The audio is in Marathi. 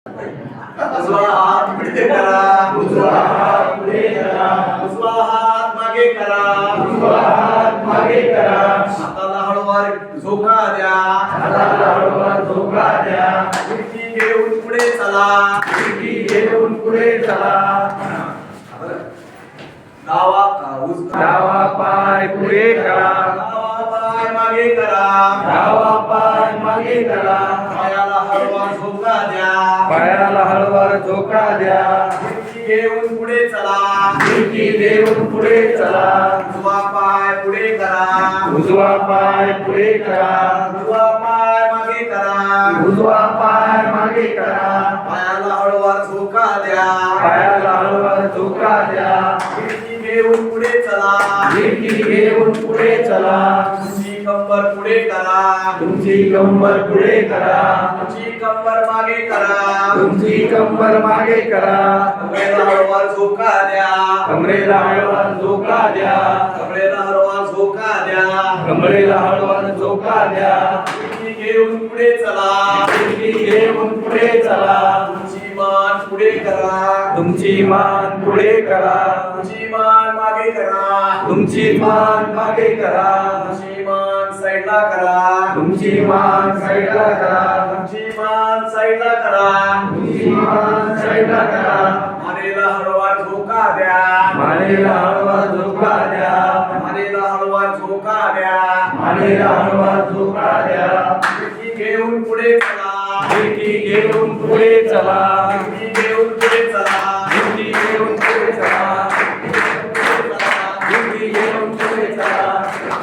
उजवा हात पुढे करा, उजवा हात पुढे करा, उजवा हात मागे करा, उजवा हात मागे करा, हाताला हळूवार झोका द्या, हाताला हळूवार झोका द्या, खिडकी घेऊन पुढे चला, खिडकी घेऊन पुढे चला, डावा पाय पुढे करा, डावा पाय मागे करा, डावा पाय मागे करा, पायाला हळूवार झोका द्या, पायाला हळूवार झोका द्या, खिडकी घेऊन पुढे चला, खिडकी घेऊन पुढे चला, उजवा पाय पुढे करा, उजवा पाय पुढे करा, उजवा पाय मागे करा, उजवा पाय मागे करा, पायाला हळूवार झोका द्या, पायाला हळूवार झोका द्या, खिडकी घेऊन पुढे चला, खिडकी घेऊन पुढे चला, तुमची कंबर पुढे करा, तुमची कंबर पुढे करा, तुमची कंबर मागे करा, तुमची कंबर मागे करा, कमरेला हळूवार झोका द्या, कमरेला हळूवार झोका द्या, कमरेला हळूवार झोका द्या, कमरेला हळूवार झोका द्या, खिडकी घेऊन पुढे चला, खिडकी घेऊन पुढे चला, तुमची मान पुढे करा, तुमची मान पुढे करा, तुमची मान मागे करा, तुमची मान मागे करा, तुमची मान साईडला करा, तुमची मान साईडला करा, तुमची मान साईडला करा, तुमची मान साईडला करा, मानेला हळूवार झोका द्या, मानेला हळूवार झोका द्या, मानेला हळूवार झोका द्या, मानेला हळूवार झोका द्या, खिडकी घेऊन पुढे चला, खिडकी घेऊन पुढे चला, खिडकी